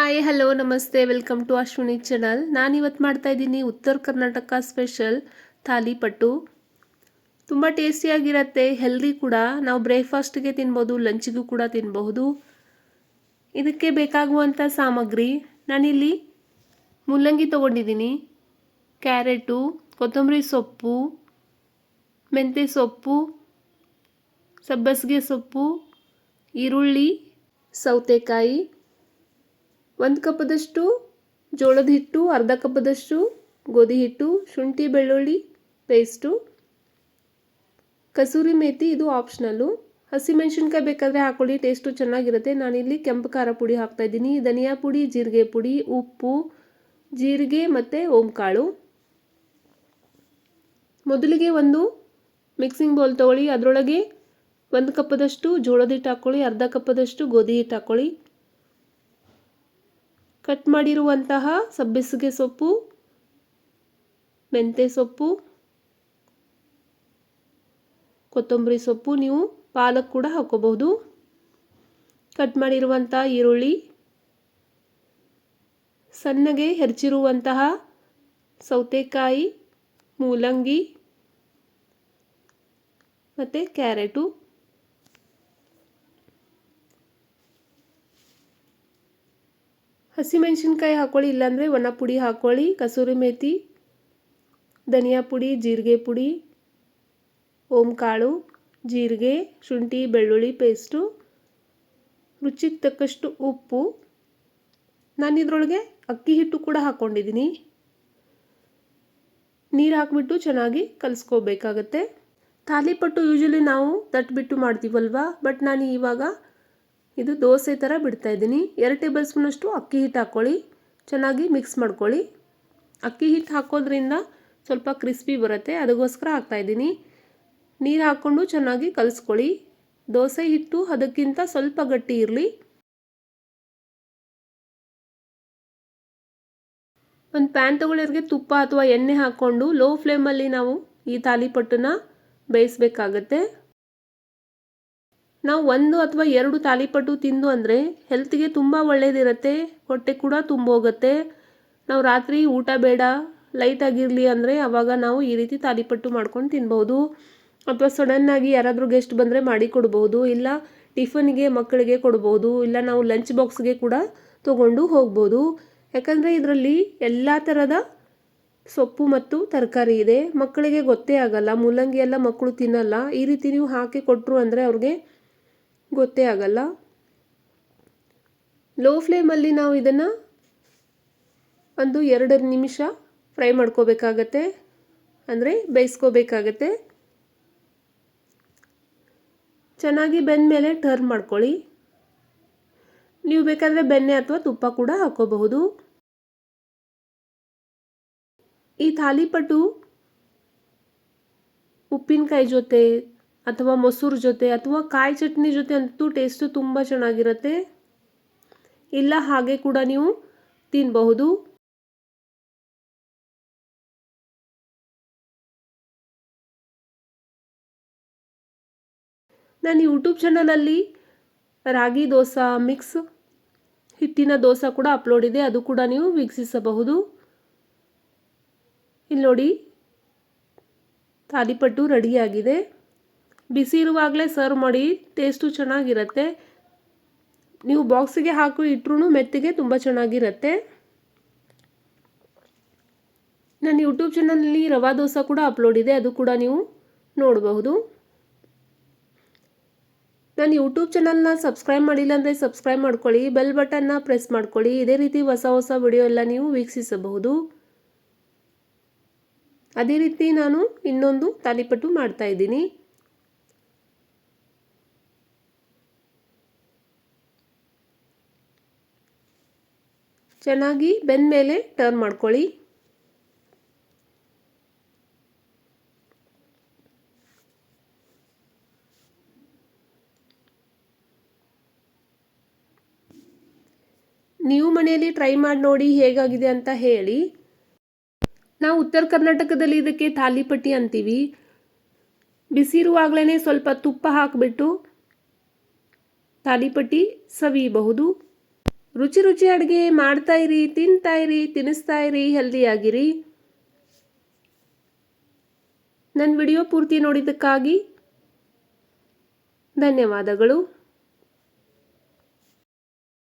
Hi hello ನಮಸ್ತೆ welcome to Ashwini channel. ನಾನಿವತ್ತು ಮಾಡ್ತಾ ಇದ್ದೀನಿ ಉತ್ತರ ಕರ್ನಾಟಕ ಸ್ಪೆಷಲ್ ಥಾಲಿಪಟ್ಟು. ತುಂಬ ಟೇಸ್ಟಿಯಾಗಿರುತ್ತೆ, ಹೆಲ್ದಿ ಕೂಡ. ನಾವು ಬ್ರೇಕ್ಫಾಸ್ಟ್ಗೆ ತಿನ್ಬೋದು, ಲಂಚ್ಗೂ ಕೂಡ ತಿನ್ನಬಹುದು. ಇದಕ್ಕೆ ಬೇಕಾಗುವಂಥ ಸಾಮಗ್ರಿ ನಾನಿಲ್ಲಿ ಮುಲ್ಲಂಗಿ ತೊಗೊಂಡಿದ್ದೀನಿ, ಕ್ಯಾರೆಟು, ಕೊತ್ತಂಬರಿ ಸೊಪ್ಪು, ಮೆಂತ್ಯ ಸೊಪ್ಪು, ಸಬ್ಬಸಿಗೆ ಸೊಪ್ಪು, ಈರುಳ್ಳಿ, ಸೌತೆಕಾಯಿ, 1 ಕಪ್ಪದಷ್ಟು ಜೋಳದ ಹಿಟ್ಟು, ಅರ್ಧ ಕಪ್ಪದಷ್ಟು ಗೋಧಿ ಹಿಟ್ಟು, ಶುಂಠಿ ಬೆಳ್ಳುಳ್ಳಿ ಪೇಸ್ಟು, ಕಸೂರಿ ಮೇಥಿ ಇದು ಆಪ್ಷನಲ್ಲು. ಹಸಿಮೆಣಸಿನ್ಕಾಯಿ ಬೇಕಾದರೆ ಹಾಕೊಳ್ಳಿ, ಟೇಸ್ಟು ಚೆನ್ನಾಗಿರುತ್ತೆ. ನಾನಿಲ್ಲಿ ಕೆಂಪು ಖಾರ ಪುಡಿ ಹಾಕ್ತಾಯಿದ್ದೀನಿ, ಧನಿಯಾ ಪುಡಿ, ಜೀರಿಗೆ ಪುಡಿ, ಉಪ್ಪು, ಜೀರಿಗೆ ಮತ್ತು ಓಂಕಾಳು. ಮೊದಲಿಗೆ ಒಂದು ಮಿಕ್ಸಿಂಗ್ ಬೌಲ್ ತೊಗೊಳ್ಳಿ, ಅದರೊಳಗೆ 1 ಕಪ್ಪದಷ್ಟು ಜೋಳದ ಹಿಟ್ಟು ಹಾಕ್ಕೊಳ್ಳಿ, ಅರ್ಧ ಕಪ್ಪದಷ್ಟು ಗೋಧಿ ಹಿಟ್ಟು ಹಾಕ್ಕೊಳ್ಳಿ. ಕಟ್ ಮಾಡಿರುವಂತಹ ಸಬ್ಬಸಿಗೆ ಸೊಪ್ಪು, ಮೆಂತ್ಯ ಸೊಪ್ಪು, ಕೊತ್ತಂಬರಿ ಸೊಪ್ಪು, ನೀವು ಪಾಲಕ್ ಕೂಡ ಹಾಕೋಬಹುದು. ಕಟ್ ಮಾಡಿರುವಂಥ ಈರುಳ್ಳಿ, ಸಣ್ಣಗೆ ಹೆಚ್ಚಿರುವಂತಹ ಸೌತೆಕಾಯಿ, ಮೂಲಂಗಿ ಮತ್ತು ಕ್ಯಾರೆಟು, ಹಸಿಮೆಣಸಿನ್ಕಾಯಿ ಹಾಕ್ಕೊಳ್ಳಿ, ಇಲ್ಲಾಂದರೆ ಒಣ ಪುಡಿ ಹಾಕ್ಕೊಳ್ಳಿ. ಕಸೂರಿ ಮೇಥಿ, ಧನಿಯಾ ಪುಡಿ, ಜೀರಿಗೆ ಪುಡಿ, ಓಂಕಾಳು, ಜೀರಿಗೆ, ಶುಂಠಿ ಬೆಳ್ಳುಳ್ಳಿ ಪೇಸ್ಟು, ರುಚಿಗೆ ತಕ್ಕಷ್ಟು ಉಪ್ಪು. ನಾನು ಇದರೊಳಗೆ ಅಕ್ಕಿ ಹಿಟ್ಟು ಕೂಡ ಹಾಕ್ಕೊಂಡಿದ್ದೀನಿ. ನೀರು ಹಾಕಿಬಿಟ್ಟು ಚೆನ್ನಾಗಿ ಕಲಿಸ್ಕೋಬೇಕಾಗತ್ತೆ. ಥಾಲಿಪಟ್ಟು ಯೂಶಲಿ ನಾವು ತಟ್ಬಿಟ್ಟು ಮಾಡ್ತೀವಲ್ವ, ಬಟ್ ನಾನು ಇವಾಗ ಇದು ದೋಸೆ ಥರ ಬಿಡ್ತಾಯಿದ್ದೀನಿ. 2 ಟೇಬಲ್ ಸ್ಪೂನಷ್ಟು ಅಕ್ಕಿ ಹಿಟ್ಟು ಹಾಕ್ಕೊಳ್ಳಿ, ಚೆನ್ನಾಗಿ ಮಿಕ್ಸ್ ಮಾಡ್ಕೊಳ್ಳಿ. ಅಕ್ಕಿ ಹಿಟ್ಟು ಹಾಕೋದ್ರಿಂದ ಸ್ವಲ್ಪ ಕ್ರಿಸ್ಪಿ ಬರುತ್ತೆ, ಅದಕ್ಕೋಸ್ಕರ ಹಾಕ್ತಾಯಿದ್ದೀನಿ. ನೀರು ಹಾಕ್ಕೊಂಡು ಚೆನ್ನಾಗಿ ಕಲಿಸ್ಕೊಳ್ಳಿ. ದೋಸೆ ಹಿಟ್ಟು ಅದಕ್ಕಿಂತ ಸ್ವಲ್ಪ ಗಟ್ಟಿ ಇರಲಿ. ಒಂದು ಪ್ಯಾನ್ ತೊಗೊಳ್ಳೋರಿಗೆ ತುಪ್ಪ ಅಥವಾ ಎಣ್ಣೆ ಹಾಕ್ಕೊಂಡು ಲೋ ಫ್ಲೇಮಲ್ಲಿ ನಾವು ಈ ಥಾಲಿಪಟ್ಟನ್ನ ಬೇಯಿಸಬೇಕಾಗತ್ತೆ. ನಾವು 1 ಅಥವಾ 2 ಥಾಲಿಪಟ್ಟು ತಿಂದು ಅಂದರೆ ಹೆಲ್ತ್ಗೆ ತುಂಬ ಒಳ್ಳೆಯದಿರುತ್ತೆ, ಹೊಟ್ಟೆ ಕೂಡ ತುಂಬೋಗುತ್ತೆ. ನಾವು ರಾತ್ರಿ ಊಟ ಬೇಡ, ಲೈಟಾಗಿರಲಿ ಅಂದರೆ ಆವಾಗ ನಾವು ಈ ರೀತಿ ಥಾಲಿಪಟ್ಟು ಮಾಡ್ಕೊಂಡು ತಿನ್ಬೋದು. ಅಥವಾ ಸಡನ್ನಾಗಿ ಯಾರಾದರೂ ಗೆಸ್ಟ್ ಬಂದರೆ ಮಾಡಿ ಕೊಡ್ಬೋದು, ಇಲ್ಲ ಟಿಫನ್ಗೆ ಮಕ್ಕಳಿಗೆ ಕೊಡ್ಬೋದು, ಇಲ್ಲ ನಾವು ಲಂಚ್ ಬಾಕ್ಸ್ಗೆ ಕೂಡ ತೊಗೊಂಡು ಹೋಗ್ಬೋದು. ಯಾಕಂದರೆ ಇದರಲ್ಲಿ ಎಲ್ಲ ಥರದ ಸೊಪ್ಪು ಮತ್ತು ತರಕಾರಿ ಇದೆ. ಮಕ್ಕಳಿಗೆ ಗೊತ್ತೇ ಆಗಲ್ಲ, ಮೂಲಂಗಿ ಎಲ್ಲ ಮಕ್ಕಳು ತಿನ್ನಲ್ಲ. ಈ ರೀತಿ ನೀವು ಹಾಕಿ ಕೊಟ್ಟರು ಅಂದರೆ ಅವ್ರಿಗೆ ಗೊತ್ತೇ ಆಗಲ್ಲ. ಲೋ ಫ್ಲೇಮಲ್ಲಿ ನಾವು ಇದನ್ನು ಒಂದು 2 ನಿಮಿಷ ಫ್ರೈ ಮಾಡ್ಕೋಬೇಕಾಗತ್ತೆ, ಅಂದರೆ ಬೇಯಿಸ್ಕೋಬೇಕಾಗತ್ತೆ. ಚೆನ್ನಾಗಿ ಬೆಂದಮೇಲೆ ಟರ್ನ್ ಮಾಡ್ಕೊಳ್ಳಿ. ನೀವು ಬೇಕಾದರೆ ಬೆಣ್ಣೆ ಅಥವಾ ತುಪ್ಪ ಕೂಡ ಹಾಕೋಬಹುದು. ಈ ಥಾಲಿಪಟ್ಟು ಉಪ್ಪಿನಕಾಯಿ ಜೊತೆ ಅಥವಾ ಮೊಸರು ಜೊತೆ ಅಥವಾ ಕಾಯಿ ಚಟ್ನಿ ಜೊತೆ ಅಂತೂ ಟೇಸ್ಟು ತುಂಬ ಚೆನ್ನಾಗಿರುತ್ತೆ. ಇಲ್ಲ ಹಾಗೆ ಕೂಡ ನೀವು ತಿನ್ನಬಹುದು. ನಾನು ಯೂಟ್ಯೂಬ್ ಚಾನಲಲ್ಲಿ ರಾಗಿ ದೋಸೆ ಮಿಕ್ಸ್ ಹಿಟ್ಟಿನ ದೋಸೆ ಕೂಡ ಅಪ್ಲೋಡ್ ಇದೆ, ಅದು ಕೂಡ ನೀವು ವೀಕ್ಷಿಸಬಹುದು. ಇಲ್ಲಿ ನೋಡಿ, ಥಾಲಿಪಟ್ಟು ರೆಡಿಯಾಗಿದೆ. ಬಿಸಿ ಇರುವಾಗಲೇ ಸರ್ವ್ ಮಾಡಿ, ಟೇಸ್ಟು ಚೆನ್ನಾಗಿರುತ್ತೆ. ನೀವು ಬಾಕ್ಸಿಗೆ ಹಾಕಿ ಇಟ್ಟರೂ ಮೆತ್ತಿಗೆ ತುಂಬ ಚೆನ್ನಾಗಿರುತ್ತೆ. ನನ್ನ ಯೂಟ್ಯೂಬ್ ಚಾನಲಲ್ಲಿ ರವಾ ದೋಸೆ ಕೂಡ ಅಪ್ಲೋಡ್ ಇದೆ, ಅದು ಕೂಡ ನೀವು ನೋಡಬಹುದು. ನನ್ನ ಯೂಟ್ಯೂಬ್ ಚಾನಲ್ನ ಸಬ್ಸ್ಕ್ರೈಬ್ ಮಾಡಿಲ್ಲ ಅಂದರೆ ಸಬ್ಸ್ಕ್ರೈಬ್ ಮಾಡ್ಕೊಳ್ಳಿ, ಬೆಲ್ ಬಟನ್ನ ಪ್ರೆಸ್ ಮಾಡ್ಕೊಳ್ಳಿ. ಇದೇ ರೀತಿ ಹೊಸ ಹೊಸ ವಿಡಿಯೋ ಎಲ್ಲ ನೀವು ವೀಕ್ಷಿಸಬಹುದು. ಅದೇ ರೀತಿ ನಾನು ಇನ್ನೊಂದು ಥಾಲಿಪಟ್ಟು ಮಾಡ್ತಾಯಿದ್ದೀನಿ. ಚೆನ್ನಾಗಿ ಬೆಂದಮೇಲೆ ಟರ್ನ್ ಮಾಡ್ಕೊಳ್ಳಿ. ನೀವು ಮನೆಯಲ್ಲಿ ಟ್ರೈ ಮಾಡಿ ನೋಡಿ ಹೇಗಾಗಿದೆ ಅಂತ ಹೇಳಿ. ನಾವು ಉತ್ತರ ಕರ್ನಾಟಕದಲ್ಲಿ ಇದಕ್ಕೆ ಥಾಲಿಪಟ್ಟಿ ಅಂತೀವಿ. ಬಿಸಿ ಇರುವಾಗಲೇ ಸ್ವಲ್ಪ ತುಪ್ಪ ಹಾಕಿಬಿಟ್ಟು ಥಾಲಿಪಟ್ಟಿ ಸವಿಯಬಹುದು. ರುಚಿ ರುಚಿ ಅಡುಗೆ ಮಾಡ್ತಾಯಿರಿ, ತಿಂತಾಯಿರಿ, ತಿನ್ನಿಸ್ತಾಯಿರಿ, ಹೆಲ್ದಿಯಾಗಿರಿ. ನನ್ನ ವಿಡಿಯೋ ಪೂರ್ತಿ ನೋಡಿದ್ದಕ್ಕಾಗಿ ಧನ್ಯವಾದಗಳು.